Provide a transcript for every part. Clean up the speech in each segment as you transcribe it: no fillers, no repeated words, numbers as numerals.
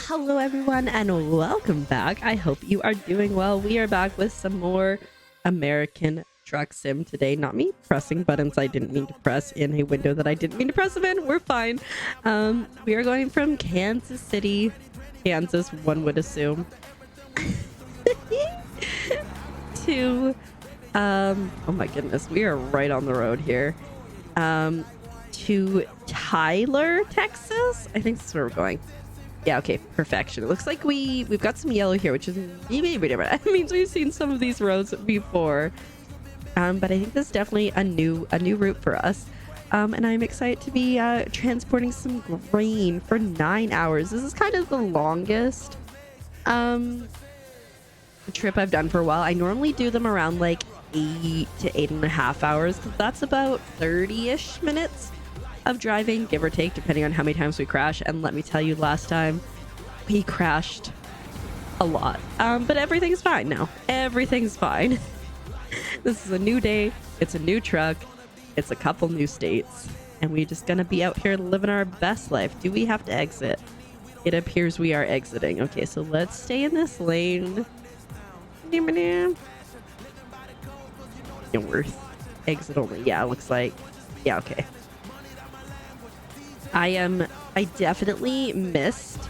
Hello everyone and welcome back. I hope you are doing well. We are back with some more American truck sim today. Not me pressing buttons I didn't mean to press in a window that I didn't mean to press them in. We're fine. We are going from Kansas City, Kansas, one would assume, to oh my goodness, we are right on the road here. To Tyler, Texas. I think that's where we're going. Yeah, okay, perfection. It looks like we've got some yellow here, which is maybe different. It means we've seen some of these roads before. But I think this is definitely a new route for us. And I'm excited to be transporting some grain for 9 hours. This is kind of the longest trip I've done for a while. I normally do them around like 8 to 8.5 hours, because that's about 30-ish minutes of driving, give or take, depending on how many times we crash. And let me tell you, last time we crashed a lot, but everything's fine now. Everything's fine. This is a new day, it's a new truck, it's a couple new states, and we're just gonna be out here living our best life. Do we have to exit? It appears we are exiting. Okay, so let's stay in this lane. North. Exit only. Yeah, it looks like. Yeah, okay. I definitely missed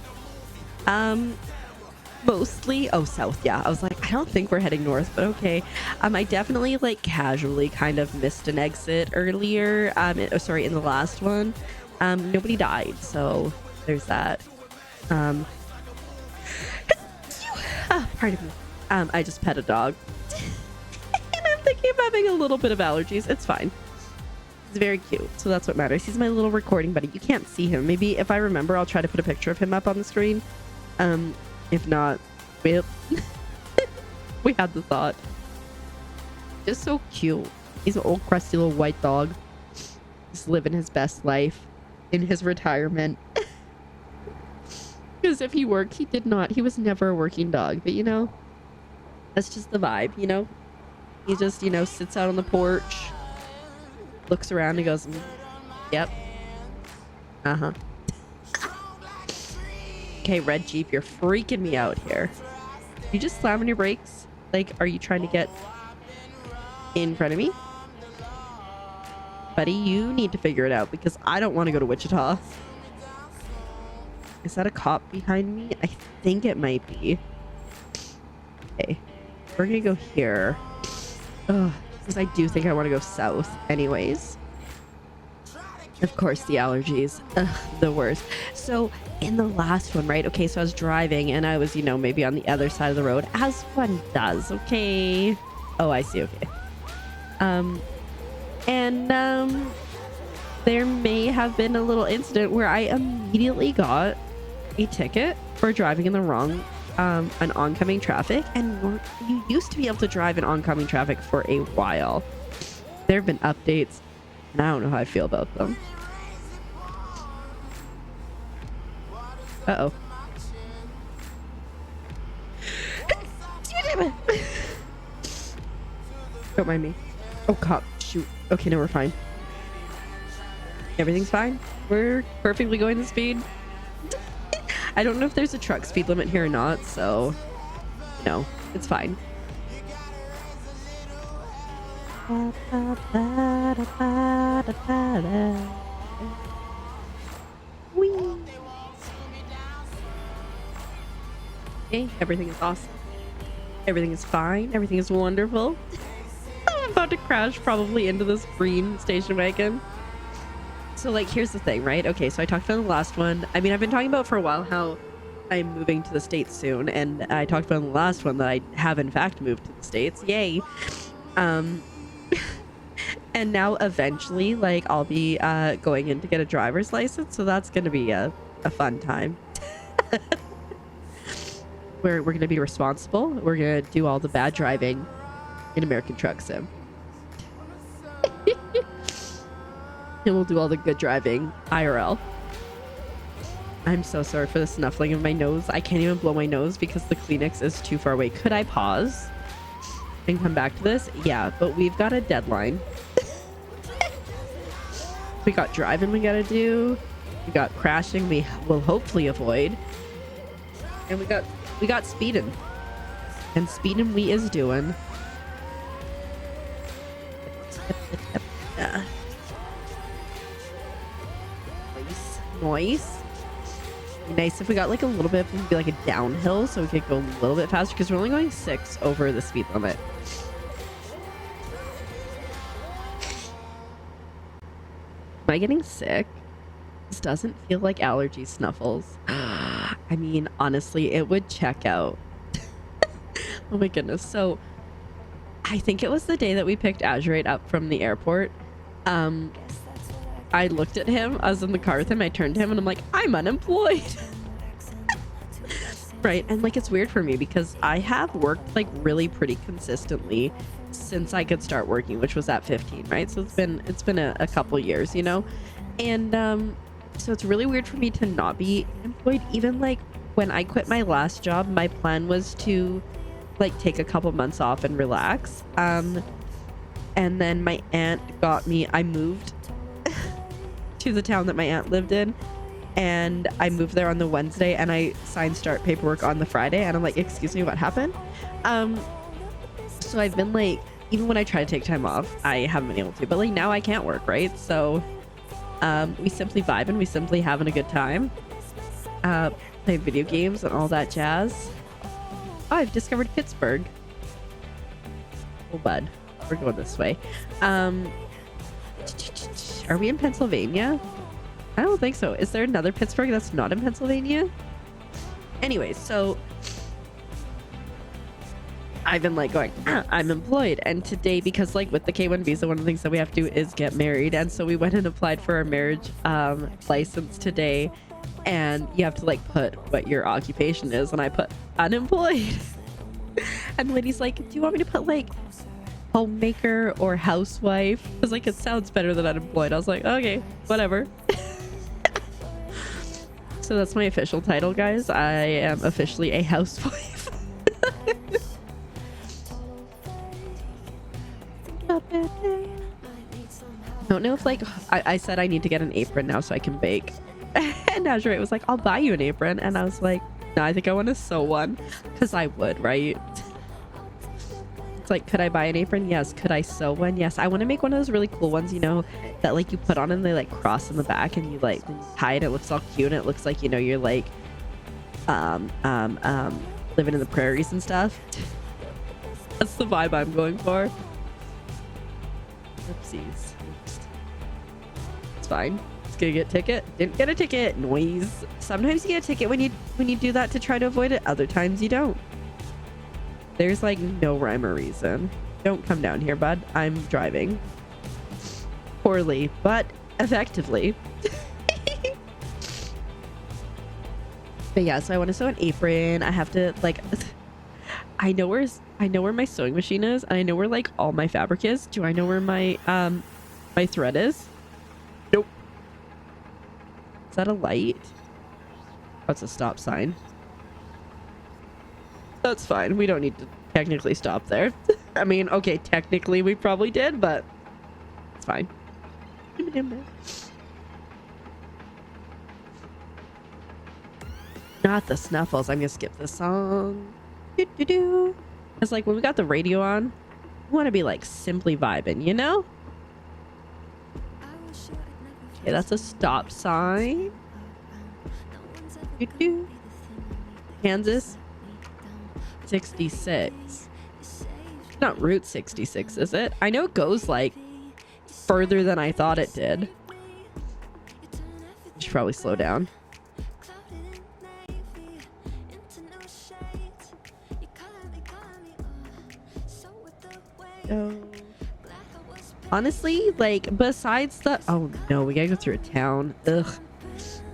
mostly south. Yeah, I was like, I don't think we're heading north, but okay. I definitely like casually kind of missed an exit earlier, in the last one. Nobody died, so there's that. Pardon me. I just pet a dog. And I'm thinking of having a little bit of allergies. It's fine. He's very cute, so that's what matters. He's my little recording buddy. You can't see him. Maybe if I remember, I'll try to put a picture of him up on the screen. If not, we had the thought. Just so cute. He's an old crusty little white dog. He's living his best life in his retirement. Because if he worked, he did not. He was never a working dog, but you know, that's just the vibe, you know? He just, you know, sits out on the porch, looks around and goes, yep. Uh-huh. Okay, red Jeep, you're freaking me out here. You just slam on your brakes? Like, are you trying to get in front of me? Buddy, you need to figure it out, because I don't want to go to Wichita. Is that a cop behind me? I think it might be. Okay, we're gonna go here. Ugh, because I do think I want to go south anyways. Of course, the allergies. Ugh, the worst. So in the last one, right? Okay, so I was driving and I was, you know, maybe on the other side of the road, as one does. Okay. Oh, I see. Okay. There may have been a little incident where I immediately got a ticket for driving in the wrong an oncoming traffic, and you used to be able to drive in oncoming traffic for a while. There have been updates and I don't know how I feel about them. Uh-oh. Don't mind me. Oh, cop. Shoot. Okay, no, we're fine. Everything's fine. We're perfectly going the speed. I don't know if there's a truck speed limit here or not, so no, it's fine. Whee. Okay, everything is awesome. Everything is fine. Everything is wonderful. I'm about to crash probably into this green station wagon. So, like, here's the thing, right? Okay, so I talked about the last one. I mean, I've been talking about for a while how I'm moving to the States soon, and I talked about in the last one that I have, in fact, moved to the States. Yay! And now, eventually, like, I'll be going in to get a driver's license, so that's going to be a fun time. We're going to be responsible. We're going to do all the bad driving in American Truck Sim. And we'll do all the good driving IRL. I'm so sorry for the snuffling of my nose. I can't even blow my nose because the Kleenex is too far away. Could I pause and come back to this? Yeah, but we've got a deadline. We got driving we gotta do. We got crashing we will hopefully avoid. And we got speeding. And speeding we is doing. Yeah. Nice. Be nice if we got like a little bit, maybe like a downhill, so we could go a little bit faster because we're only going 6 over the speed limit. Am I getting sick? This doesn't feel like allergy snuffles. I mean, honestly, it would check out. Oh my goodness. So I think it was the day that we picked Azurite up from the airport. I looked at him. I was in the car with him. I turned to him and I'm like, I'm unemployed. Right. And like, it's weird for me because I have worked like really pretty consistently since I could start working, which was at 15. Right. So it's been a couple years, you know, and so it's really weird for me to not be employed. Even like when I quit my last job, my plan was to like take a couple months off and relax. And then my aunt got me, I moved to the town that my aunt lived in, and I moved there on the Wednesday and I signed start paperwork on the Friday, and I'm like, excuse me, what happened? So I've been like, even when I try to take time off, I haven't been able to, but like now I can't work, right? So we simply vibe and we simply having a good time, playing video games and all that jazz. Oh, I've discovered Pittsburgh. Oh bud, we're going this way. Are we in Pennsylvania? I don't think so. Is there another Pittsburgh that's not in Pennsylvania? Anyways, so I've been like going, I'm employed. And today, because like with the K1 visa, one of the things that we have to do is get married. And so we went and applied for our marriage license today. And you have to like put what your occupation is. And I put unemployed. And the lady's like, do you want me to put like homemaker or housewife? I was like, it sounds better than unemployed. I was like, okay, whatever. So that's my official title, guys. I am officially a housewife. I don't know if like I said I need to get an apron now so I can bake. And Azurite was like, I'll buy you an apron. And I was like, no, I think I want to sew one, because I would, right? It's like, could I buy an apron? Yes. Could I sew one? Yes. I want to make one of those really cool ones, you know, that like you put on and they like cross in the back, and you like tie it. It looks all cute, and it looks like, you know, you're like living in the prairies and stuff. That's the vibe I'm going for. Oopsies. It's fine. It's gonna get a ticket. Didn't get a ticket. Noise. Sometimes you get a ticket when you do that to try to avoid it. Other times you don't. There's like no rhyme or reason. Don't come down here, bud. I'm driving. Poorly, but effectively. But yeah, so I want to sew an apron. I have to like, I know where my sewing machine is, and I know where like all my fabric is. Do I know where my my thread is? Nope. Is that a light? That's a stop sign. That's fine. We don't need to technically stop there. I mean, okay, technically we probably did, but it's fine. Not the snuffles. I'm gonna skip the song. It's like when we got the radio on, we want to be like simply vibing, you know? Okay, that's a stop sign. Kansas 66. Not Route 66, is it? I know it goes like further than I thought it did. I should probably slow down. Honestly, like besides the, oh no, we gotta go through a town. Ugh.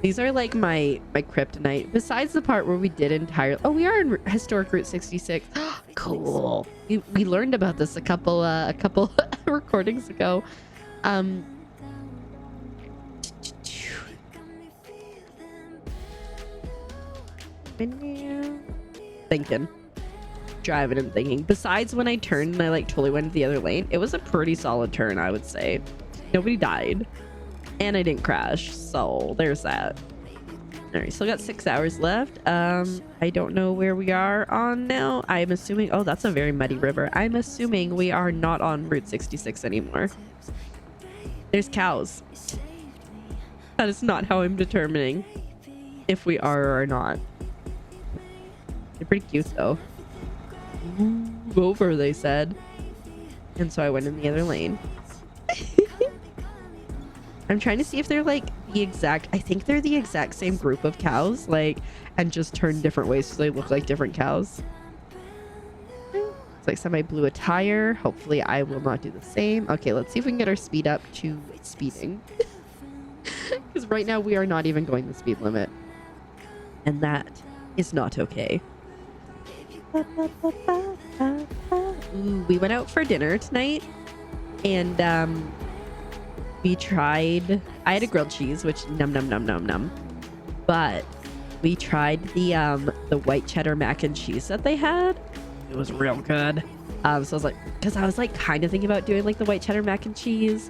These are like my kryptonite. Besides the part where we did entirely, oh, we are in historic Route 66. Cool. We learned about this a couple recordings ago. Thinking. Driving and thinking. Besides when I turned and I like totally went to the other lane, it was a pretty solid turn, I would say. Nobody died. And I didn't crash, so there's that. All right, still got 6 hours left. I don't know where we are on now. I'm assuming, oh, that's a very muddy river. I'm assuming we are not on Route 66 anymore. There's cows. That is not how I'm determining if we are or not. They're pretty cute though. Move over, they said. And so I went in the other lane. I'm trying to see if they're like the exact, I think they're the exact same group of cows, like, and just turned different ways so they look like different cows. It's like somebody blew a tire. Hopefully I will not do the same. Okay, let's see if we can get our speed up to speeding. Because right now we are not even going the speed limit. And that is not okay. Ooh, we went out for dinner tonight. And we tried, I had a grilled cheese, which num num num num num. But we tried the white cheddar mac and cheese that they had. It was real good. So I was like, because I was like kind of thinking about doing like the white cheddar mac and cheese.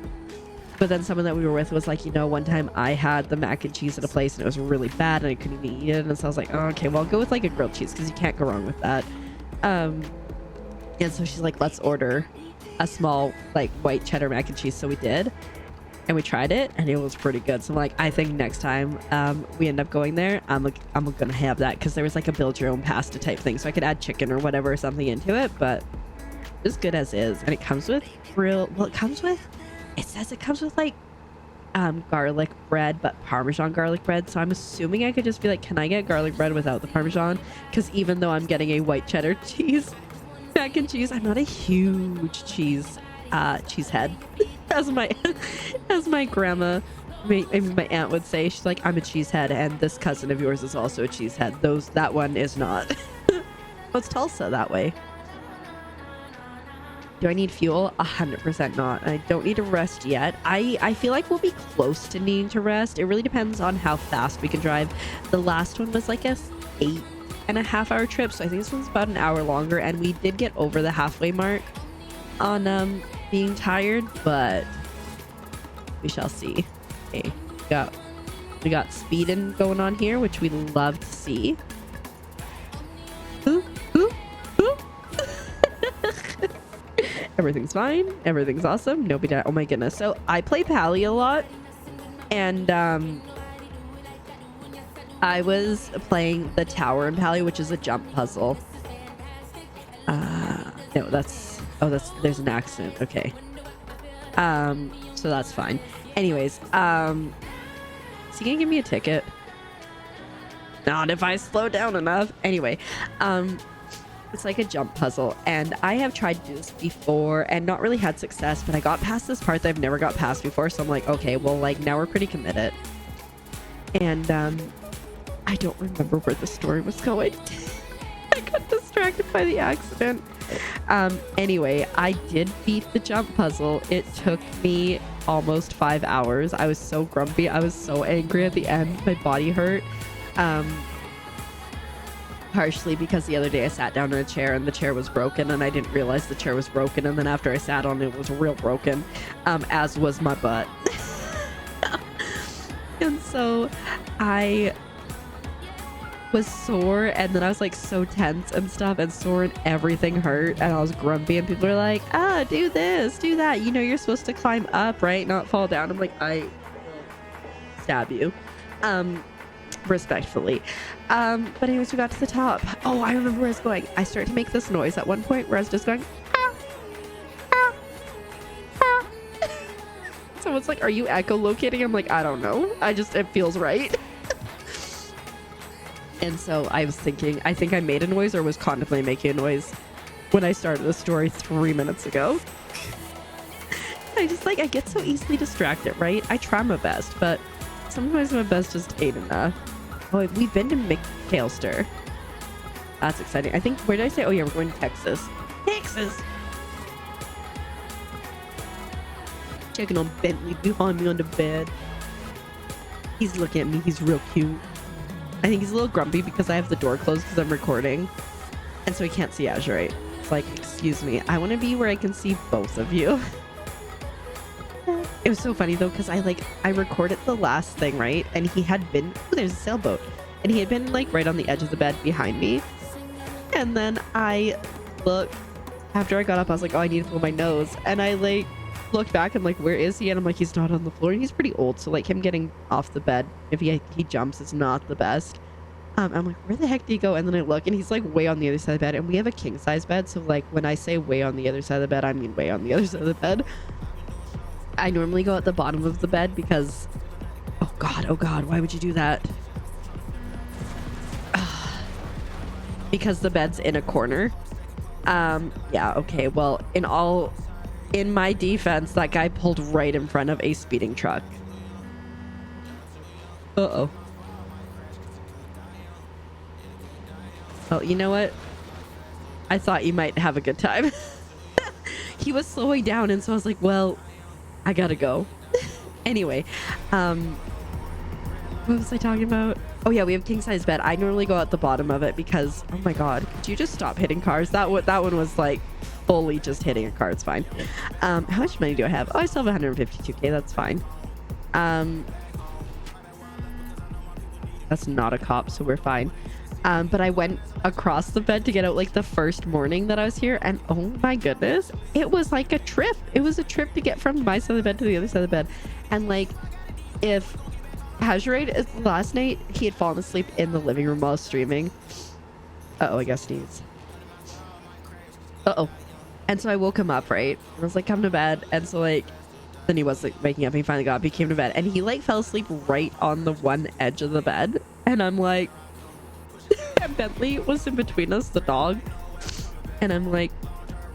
But then someone that we were with was like, you know, one time I had the mac and cheese at a place and it was really bad and I couldn't even eat it. And so I was like, oh, okay, well, I'll go with like a grilled cheese because you can't go wrong with that. And so she's like, let's order a small like white cheddar mac and cheese. So we did. And we tried it and it was pretty good. So I'm like, I think next time we end up going there, I'm gonna have that because there was like a build your own pasta type thing. So I could add chicken or whatever or something into it, but it's good as is. And it comes with it says it comes with like garlic bread, but Parmesan garlic bread. So I'm assuming I could just be like, can I get garlic bread without the Parmesan? Because even though I'm getting a white cheddar cheese mac and cheese, I'm not a huge cheese head. As my grandma, my aunt would say, she's like, I'm a cheesehead, and this cousin of yours is also a cheesehead. That one is not. What's Tulsa that way? Do I need fuel? 100% not. I don't need to rest yet. I feel like we'll be close to needing to rest. It really depends on how fast we can drive. The last one was like a 8.5-hour trip, so I think this one's about an hour longer, and we did get over the halfway mark on being tired, but we shall see. Okay, we got speeding going on here, which we love to see. Ooh, ooh, ooh. Everything's fine. Everything's awesome. Nobody died. Oh my goodness. So I play Pally a lot, and I was playing the tower in Pally, which is a jump puzzle. No, there's an accident. Okay. So that's fine. Anyways, is he gonna give me a ticket? Not if I slow down enough. Anyway, it's like a jump puzzle, and I have tried to do this before and not really had success, but I got past this part that I've never got past before, so I'm like, okay, well, like, now we're pretty committed. And I don't remember where the story was going. I got distracted by the accident. Anyway, I did beat the jump puzzle. It took me almost 5 hours. I was so grumpy. I was so angry at the end. My body hurt. Partially because the other day I sat down in a chair and the chair was broken and I didn't realize the chair was broken, and then after I sat on it, it was real broken, as was my butt. And so I was sore, and then I was like so tense and stuff and sore, and everything hurt, and I was grumpy, and people are like, do this, do that, you know, you're supposed to climb up, right, not fall down. I'm like, I will stab you, respectfully. But anyways, we got to the top. Oh, I remember where I was going. I started to make this noise at one point where I was just going, ah, ah, ah. Someone's like, are you echolocating? I'm like, I don't know, it feels right. And so I was thinking, I think I made a noise or was contemplating making a noise when I started the story 3 minutes ago. I get so easily distracted, right? I try my best, but sometimes my best just ain't enough. Oh, we've been to McAllister. That's exciting. I think, where did I say? Oh yeah, we're going to Texas. Texas! Checking on Bentley behind me on the bed. He's looking at me. He's real cute. I think he's a little grumpy because I have the door closed because I'm recording, and so he can't see Azurite. It's like, excuse me, I want to be where I can see both of you. It was so funny though, because I recorded the last thing, right, and he had been, oh, there's a sailboat, and he had been like right on the edge of the bed behind me. And then I looked, after I got up, I was like, oh, I need to blow my nose. And I like looked back and like, where is he? And I'm like, he's not on the floor. And he's pretty old, so like him getting off the bed if he jumps is not the best. I'm like, where the heck did he go? And then I look and he's like way on the other side of the bed, and we have a king size bed, so like when I say way on the other side of the bed, I mean way on the other side of the bed. I normally go at the bottom of the bed because oh god, why would you do that? Because the bed's in a corner. Yeah, okay, well, in my defense, that guy pulled right in front of a speeding truck. Uh-oh. Oh, you know what? I thought you might have a good time. He was slowing down, and so I was like, well, I gotta go. Anyway, what was I talking about? Oh yeah, we have king size bed. I normally go at the bottom of it because, oh my god, could you just stop hitting cars? That one was like fully just hitting a car. It's fine. How much money do I have? Oh, I still have 152k. That's fine. That's not a cop, so we're fine. But I went across the bed to get out like the first morning that I was here, and oh my goodness, it was like a trip. It was a trip to get from my side of the bed to the other side of the bed. And like, if Hazard last night, he had fallen asleep in the living room while streaming. Uh-oh, I guess sneeze. Uh-oh. And so I woke him up, right? And I was like, come to bed. And so like, then he was like waking up, and he finally got up, he came to bed, and he like fell asleep right on the one edge of the bed. And I'm like, and Bentley was in between us, the dog. And I'm like,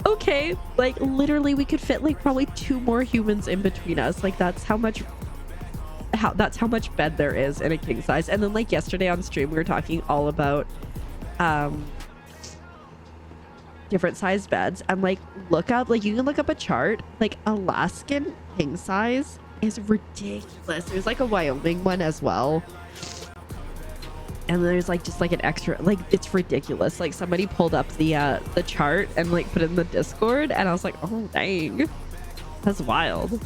okay, like literally we could fit like probably 2 more humans in between us. Like that's how much bed there is in a king size. And then like yesterday on stream, we were talking all about different size beds. And like you can look up a chart, like Alaskan king size is ridiculous. There's like a Wyoming one as well. And there's like just like an extra, like it's ridiculous. Like somebody pulled up the chart and like put it in the Discord, and I was like, oh dang, that's wild.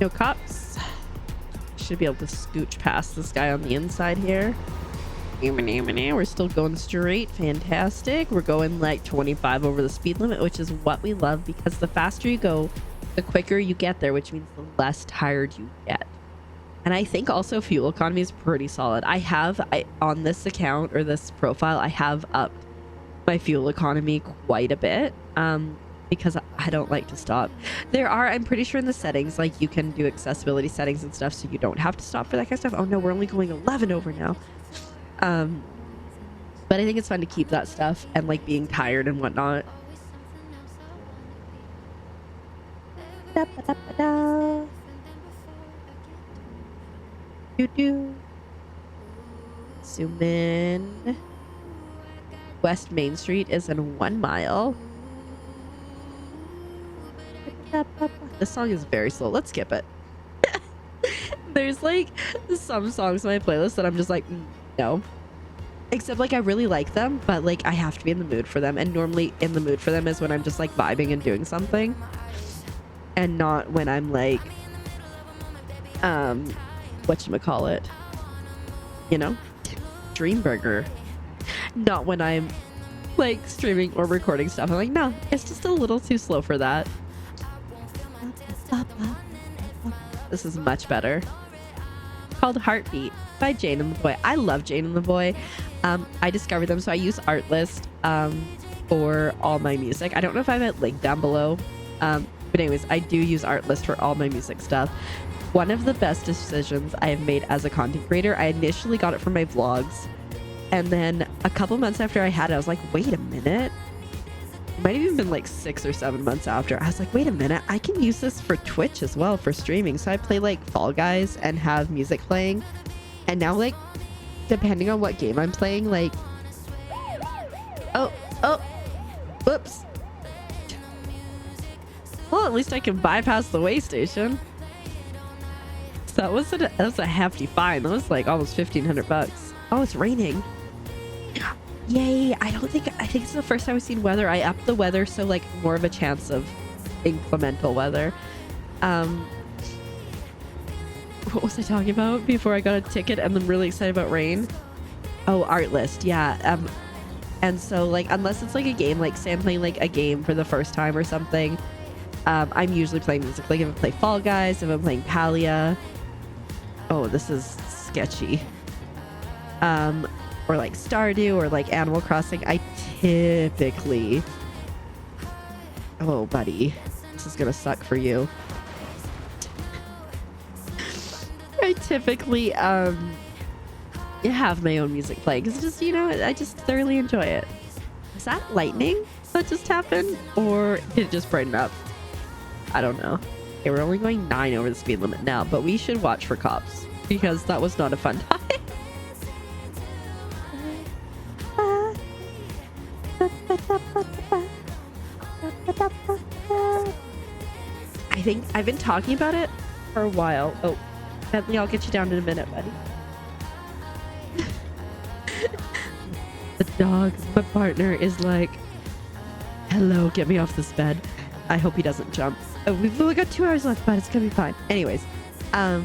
No cops. Should be able to scooch past this guy on the inside here. We're still going straight. Fantastic. We're going like 25 over the speed limit, which is what we love, because the faster you go, the quicker you get there, which means the less tired you get. And I think also fuel economy is pretty solid. On this account or this profile, I have upped my fuel economy quite a bit, because I don't like to stop. I'm pretty sure in the settings, like you can do accessibility settings and stuff, so you don't have to stop for that kind of stuff. Oh no, we're only going 11 over now. But I think it's fun to keep that stuff and like being tired and whatnot. Zoom in. West Main Street is in 1 mile. This song is very slow. Let's skip it. There's like some songs on my playlist that I'm just like, no. Except like I really like them, but like I have to be in the mood for them. And normally in the mood for them is when I'm just like vibing and doing something. And not when I'm like, whatchamacallit, you know, Dreamburger. Not when I'm like streaming or recording stuff. I'm like, no, it's just a little too slow for that. This is much better. Called Heartbeat by Jane and the Boy. I love Jane and the Boy. I discovered them, so I use Artlist for all my music. I don't know if I have it linked down below. But anyways, I do use Artlist for all my music stuff. One of the best decisions I have made as a content creator. I initially got it for my vlogs, and then a couple months after I had it, I was like, wait a minute. It might have even been like 6 or 7 months after. I was like, wait a minute, I can use this for Twitch as well, for streaming. So I play like Fall Guys and have music playing. And now like, depending on what game I'm playing, like, oh, whoops. Well, at least I can bypass the way station. So that was a hefty fine. That was like almost $1,500. Oh, it's raining. Yay! I think it's the first time I've seen weather. I upped the weather, so like more of a chance of inclemental weather. Um, what was I talking about before I got a ticket and I'm really excited about rain? Oh, art list. Yeah. And so like, unless it's like a game, like say I'm playing like a game for the first time or something, I'm usually playing music. Like if I play Fall Guys, if I'm playing Palia. Oh, this is sketchy. Or like Stardew or like Animal Crossing. I typically... Oh, buddy. This is gonna suck for you. I typically, have my own music playing. Because just, you know, I just thoroughly enjoy it. Is that lightning that just happened? Or did it just brighten up? I don't know. Okay, we're only going 9 over the speed limit now, but we should watch for cops. Because that was not a fun time. I think I've been talking about it for a while. Oh, Bentley, I'll get you down in a minute, buddy. The dog, my partner, is like, hello, get me off this bed. I hope he doesn't jump. Oh, we've only got 2 hours left, but it's gonna be fine. Anyways, I've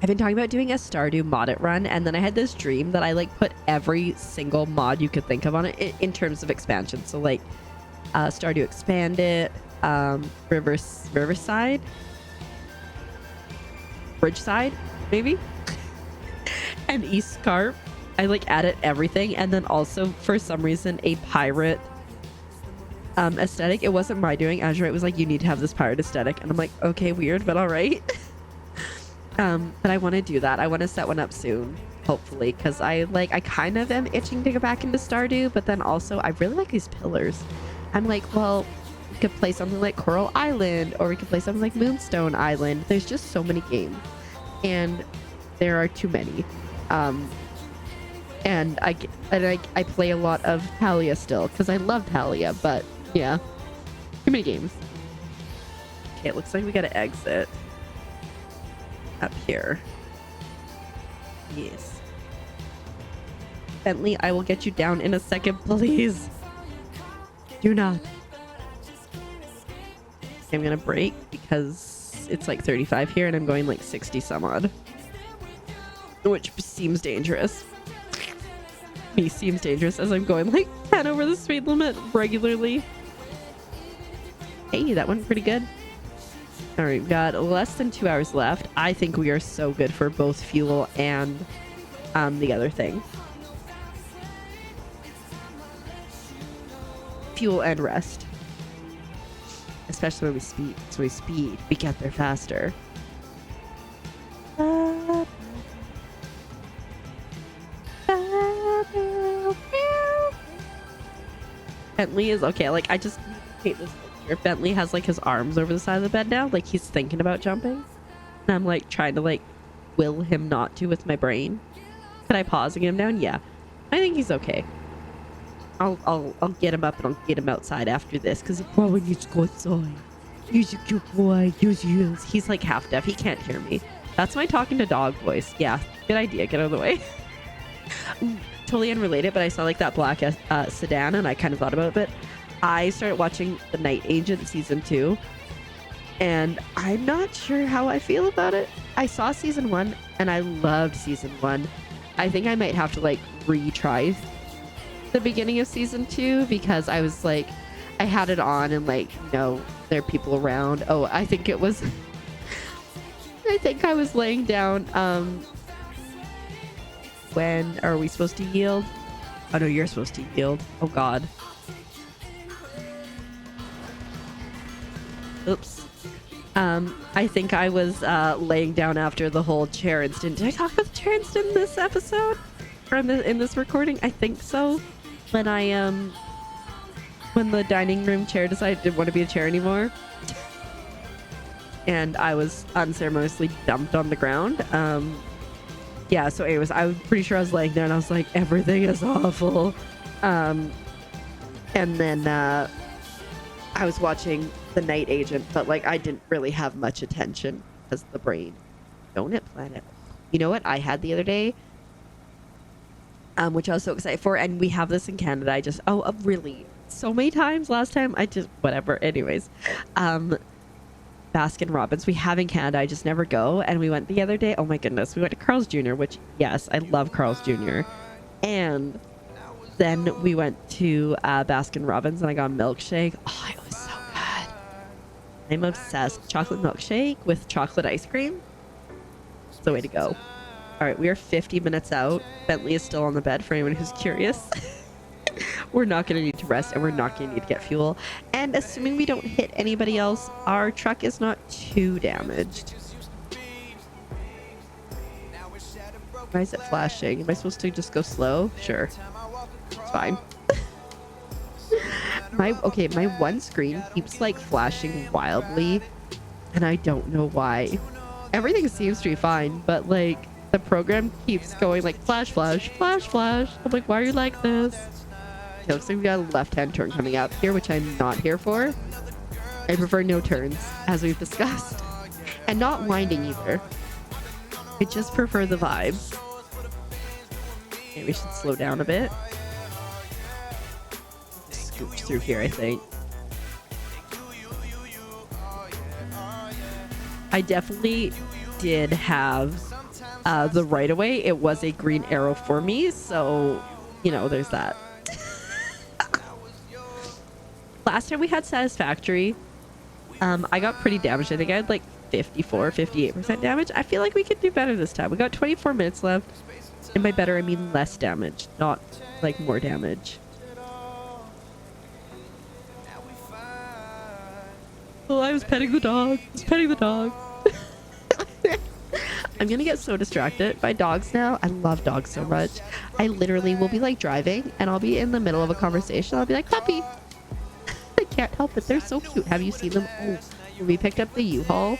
been talking about doing a Stardew mod it run, and then I had this dream that I like put every single mod you could think of on it in terms of expansion. So like Stardew Expanded, Riverside, Bridgeside, maybe, and East Scarp. I like added everything, and then also for some reason a pirate aesthetic. It wasn't my doing. Azurite was like, you need to have this pirate aesthetic, and I'm like, okay, weird, but all right. But I want to do that. I want to set one up soon, hopefully, because I kind of am itching to go back into Stardew, but then also I really like these pillars. I'm like, well, we could play something like Coral Island, or we could play something like Moonstone Island. There's just so many games, and there are too many. And I play a lot of Palia still because I love Palia, but yeah, too many games. Okay, it looks like we gotta exit up here. Yes. Bentley, I will get you down in a second, please. Do not. Okay, I'm gonna brake because it's like 35 here and I'm going like 60 some odd, which seems dangerous. Me seems dangerous as I'm going like 10 over the speed limit regularly. Hey, that went pretty good. All right, we've got less than 2 hours left. I think we are so good for both fuel and the other thing. Fuel and rest. Especially when we speed. So we speed, we get there faster. Bentley is okay. Like, I just hate this picture. Bentley has like his arms over the side of the bed now, like he's thinking about jumping, and I'm like trying to like will him not to with my brain. Can I pausing him down? Yeah, I think he's okay. I'll get him up and I'll get him outside after this because he probably needs to go outside. He's a cute boy. He's like half deaf. He can't hear me. That's my talking to dog voice. Yeah, good idea. Get out of the way. Totally unrelated, but I saw like that black sedan and I kind of thought about it a bit. I started watching The Night Agent season 2 and I'm not sure how I feel about it. I saw season 1 and I loved season 1. I think I might have to like retry the beginning of season 2 because I was like, I had it on and like, you know, there are people around. Oh, I think it was I think I was laying down. When are we supposed to yield? Oh no, you're supposed to yield. Oh god. Oops. I think I was laying down after the whole chair incident. Did I talk about the chair incident in this episode? Or in this recording? I think so. When I when the dining room chair decided it didn't want to be a chair anymore. And I was unceremoniously dumped on the ground. Yeah, so anyways, I was pretty sure I was laying there and I was like, everything is awful. And then I was watching The Night Agent, but like I didn't really have much attention because the brain. Donut Planet. You know what I had the other day? Which I was so excited for, and we have this in Canada. I just, oh, really? so many times. Last time I just whatever. Anyways, Baskin Robbins we have in Canada. I just never go. And we went the other day. Oh my goodness, we went to Carl's Jr., which yes, I love Carl's Jr. And then we went to Baskin Robbins and I got a milkshake. Oh, it was so good. I'm obsessed. Chocolate milkshake with chocolate ice cream. It's the way to go. All right, we are 50 minutes out. Bentley is still on the bed for anyone who's curious. We're not going to need to rest and we're not going to need to get fuel. And assuming we don't hit anybody else, our truck is not too damaged. Why is it flashing? Am I supposed to just go slow? Sure. It's fine. My one screen keeps like flashing wildly and I don't know why. Everything seems to be fine, but like the program keeps going like flash, flash, flash, flash. I'm like, why are you like this? Okay, looks like we got a left-hand turn coming up here, which I'm not here for. I prefer no turns, as we've discussed. And not winding either. I just prefer the vibes. Okay, we should slow down a bit. Scooch through here, I think. I definitely did have the right of way. It was a green arrow for me, so you know, there's that. Last time we had satisfactory, I got pretty damaged. I think I had like 58% damage. I feel like we could do better this time. We got 24 minutes left, and by better I mean less damage, not like more damage. Oh, I was petting the dog. I was petting the dog. I'm gonna get so distracted by dogs now. I love dogs so much. I literally will be like driving and I'll be in the middle of a conversation. I'll be like, puppy. I can't help it. They're so cute. Have you seen them? Oh, when we picked up the U-Haul,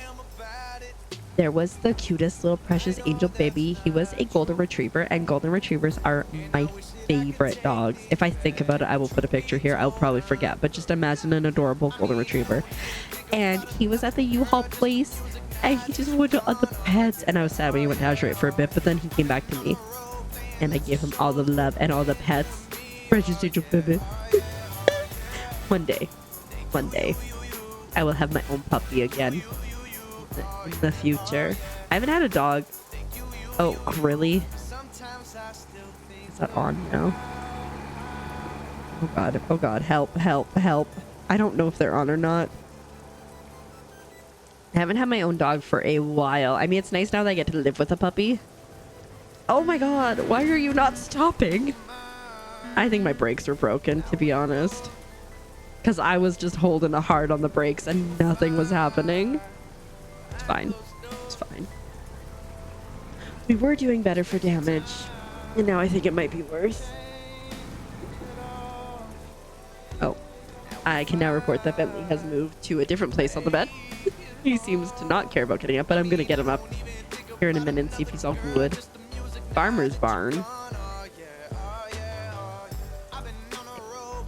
there was the cutest little precious angel baby. He was a golden retriever, and golden retrievers are my favorite dogs. If I think about it, I will put a picture here. I'll probably forget, but just imagine an adorable golden retriever. And he was at the U-Haul place and he just went to other pets, and I was sad when he went to Azure for a bit, but then he came back to me and I gave him all the love and all the pets. Precious angel baby. One day I will have my own puppy again in the future. I haven't had a dog. Oh, really? Is that on now? Oh god, help. I don't know if they're on or not. I haven't had my own dog for a while. I mean, it's nice now that I get to live with a puppy. Oh my god, why are you not stopping? I think my brakes were broken, to be honest. Because I was just holding hard on the brakes and nothing was happening. It's fine. It's fine. We were doing better for damage, and now I think it might be worse. Oh. I can now report that Bentley has moved to a different place on the bed. He seems to not care about getting up, but I'm going to get him up here in a minute and see if he's all good. Farmer's barn.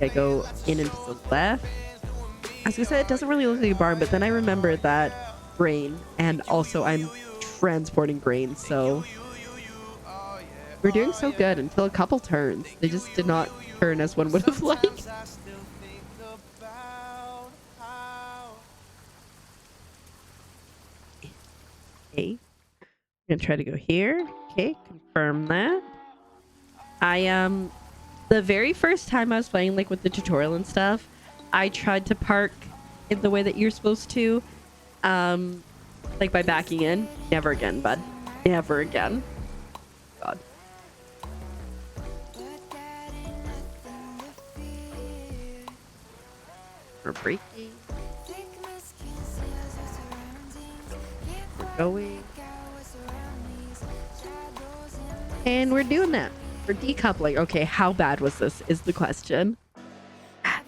I go in and to the left. As I said, it doesn't really look like a barn, but then I remember that grain, and also I'm transporting grain, so we're doing so good until a couple turns. They just did not turn as one would have liked. Okay, I'm gonna try to go here. Okay, confirm that. The very first time I was playing, like with the tutorial and stuff, I tried to park in the way that you're supposed to, like by backing in. Never again, bud. Never again. God. We're braking. We're going. And we're doing that. We're decoupling. Okay, how bad was this is the question.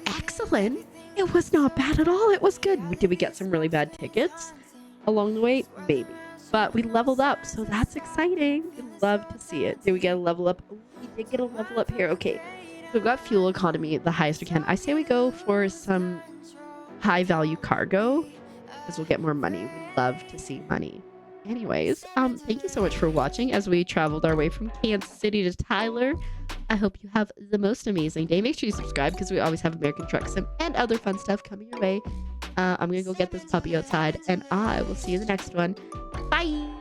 Excellent. It was not bad at all. It was good. Did we get some really bad tickets along the way? Maybe. But we leveled up, so that's exciting. We'd love to see it. Did we get a level up? Oh, we did get a level up here. Okay. So we've got fuel economy the highest we can. I say we go for some high value cargo because we'll get more money. We love to see money. Anyways, thank you so much for watching as we traveled our way from Kansas City to Tyler. I hope you have the most amazing day. Make sure you subscribe because we always have American Truck Sim and other fun stuff coming your way. I'm going to go get this puppy outside, and I will see you in the next one. Bye!